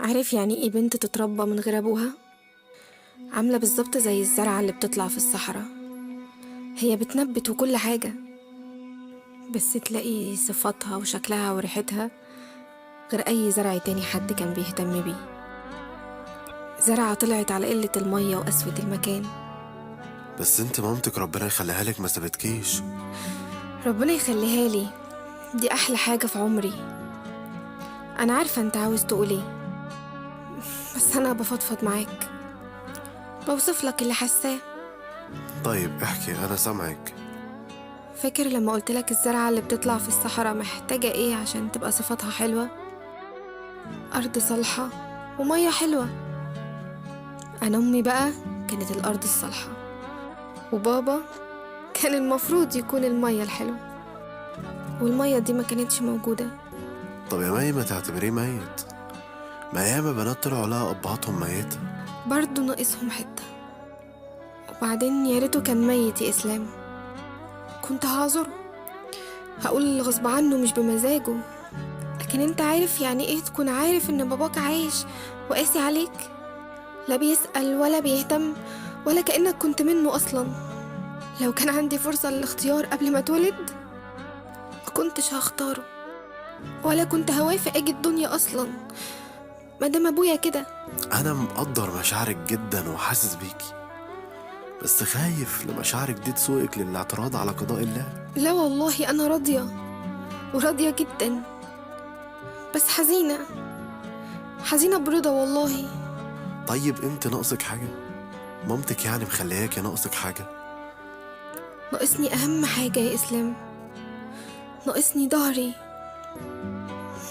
عارف يعني ايه بنت تتربى من غير ابوها؟ عاملة بالظبط زي الزرعة اللي بتطلع في الصحراء. هي بتنبت وكل حاجة، بس تلاقي صفاتها وشكلها وريحتها غير اي زرع تاني حد كان بيهتم بيه. زرعة طلعت على قلة المية وقسوة المكان. بس انت مامتك ربنا يخليها لك ما سابتكيش. ربنا يخليها لي، دي احلى حاجة في عمري. انا عارفة انت عاوز تقول ايه، بس انا بفضفض معاك، بوصف لك اللي حاساه. طيب احكي، انا سامعك. فاكر لما قلتلك الزرعة اللي بتطلع في الصحراء محتاجة ايه عشان تبقى صفاتها حلوة؟ أرض صالحة ومية حلوة. أنا أمي بقى كانت الأرض الصالحة، وبابا كان المفروض يكون المية الحلوة، والمية دي ما كانتش موجودة. طب يا مي ما تعتبريه ميت، ما ياما بنات طلعوا لها ابهاتهم ميتة. برضه ناقصهم حتة. وبعدين يا ريته كان ميت يا إسلام، كنت هعذره، هقول غصب عنه مش بمزاجه. لكن انت عارف يعني ايه تكون عارف ان باباك عايش وقاسي عليك، لا بيسأل ولا بيهتم ولا كأنك كنت منه أصلا. لو كان عندي فرصة للاختيار قبل ما اتولد ما كنتش هختاره، ولا كنت هوافق اجي الدنيا اصلا مادام ابويا كده. انا مقدر مشاعرك جدا وحاسس بيكي، بس خايف لمشاعرك دي تسوقك للاعتراض على قضاء الله. لا والله انا راضية، وراضية جدا، بس حزينة، حزينة برضا والله. طيب انت ناقصك حاجة؟ مامتك يعني مخلياكي ناقصك حاجة؟ ناقصني اهم حاجة يا اسلام، ناقصني ظهري،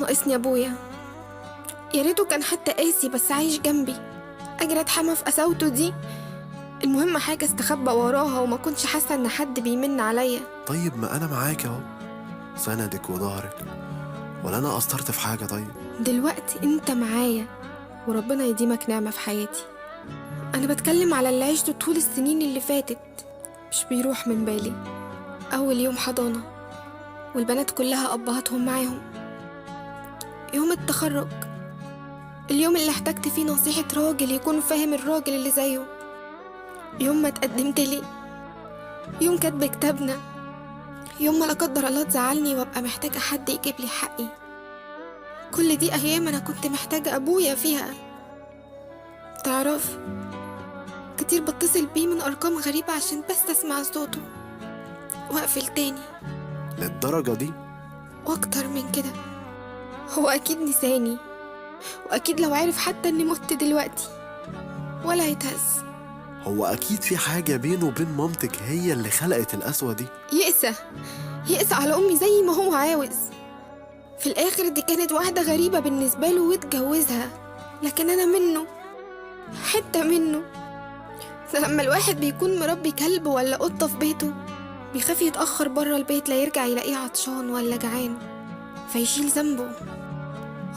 ناقصني ابويا. يا ريته كان حتى قاسي بس عايش جنبي، اجري اتحمى في قساوته دي. المهم حاجة استخبى وراها وما كنتش حاسة ان حد بيمن عليا. طيب ما انا معاك اهو، سندك وظهرك، ولا انا قصرت في حاجة؟ طيب دلوقتي انت معايا، وربنا يديمك نعمة في حياتي. أنا بتكلم على اللي عشته طول السنين اللي فاتت، مش بيروح من بالي. أول يوم حضانة والبنات كلها أبهاتهم معاهم، يوم التخرج، اليوم اللي احتجت فيه نصيحة راجل يكون فاهم الراجل اللي زيه، يوم ما اتقدمت لي، يوم كاتب كتابنا، يوم ما لا قدر الله تزعلني وابقى محتاجة حد يجيب لي حقي. كل دي أيام أنا كنت محتاجة أبويا فيها. تعرف، كتير بتصل بيه من أرقام غريبة عشان بس أسمع صوته وأقفل تاني. للدرجة دي؟ واكتر من كده. هو اكيد نساني، واكيد لو عارف حتى اني مت دلوقتي ولا هيتهز. هو اكيد في حاجة بينه وبين مامتك هي اللي خلقت القسوة دي. يقسى، يقسى على امي زي ما هو عاوز. في الاخر دي كانت واحدة غريبة بالنسبة له واتجوزها، لكن انا منه، حتة منه. لما الواحد بيكون مربي كلب ولا قطة في بيته بيخاف يتأخر برا البيت لا يرجع يلاقيه عطشان ولا جعان فيشيل ذنبه.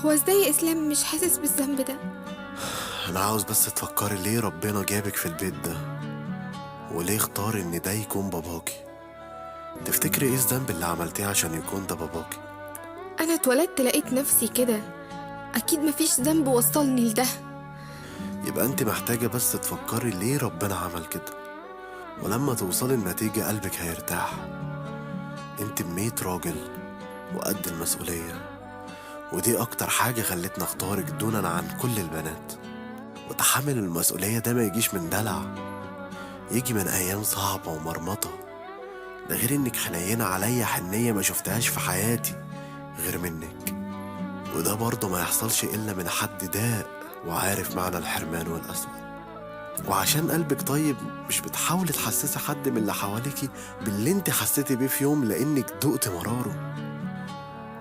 هو ازاي اسلام مش حاسس بالذنب ده؟ انا عاوز بس تفكري ليه ربنا جابك في البيت ده، وليه اختار ان ده يكون باباكي. تفتكري ايه الذنب اللي عملتيه عشان يكون ده باباكي؟ انا اتولدت لقيت نفسي كده، اكيد مفيش ذنب وصلني لده. يبقى انت محتاجة بس تفكري ليه ربنا عمل كده، ولما توصلي النتيجة قلبك هيرتاح. انت بميت راجل وقد المسؤولية، ودي اكتر حاجة خلتني اختارك دونا عن كل البنات. وتحمل المسؤولية ده ما يجيش من دلع، يجي من ايام صعبة ومرمطة. ده غير انك حنينة عليا حنية ما شفتهاش في حياتي غير منك، وده برضه ما يحصلش الا من حد داق وعارف معنى الحرمان والقسوة. وعشان قلبك طيب مش بتحاولي تحسسي حد من اللي حواليكي باللي انت حسيتي بيه في يوم لانك دقت مراره.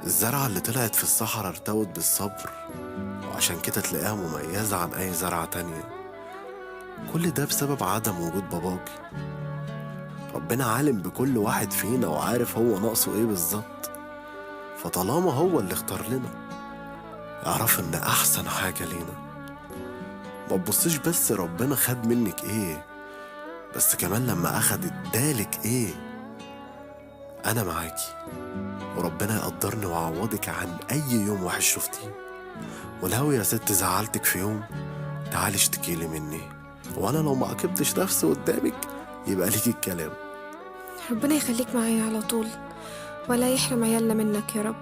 الزرعة اللي طلعت في الصحراء ارتوت بالصبر، وعشان كده تلاقيها مميزة عن اي زرعة تانية. كل ده بسبب عدم وجود باباكي. ربنا عالم بكل واحد فينا وعارف هو ناقصه ايه بالظبط، فطالما هو اللي اختار لنا اعرف ان احسن حاجة لينا. ما تبصيش بس ربنا خد منك ايه، بس كمان لما اخد ادالك ايه. انا معاكي، وربنا يقدرني ويعوضك عن اي يوم وحش شفتيه. ولو يا ست زعلتك في يوم تعالي اشتكيلي مني، وانا لو ما عاقبتش نفسي قدامك يبقى ليكي الكلام. ربنا يخليك معايا على طول، ولا يحرم عيالنا منك يا رب.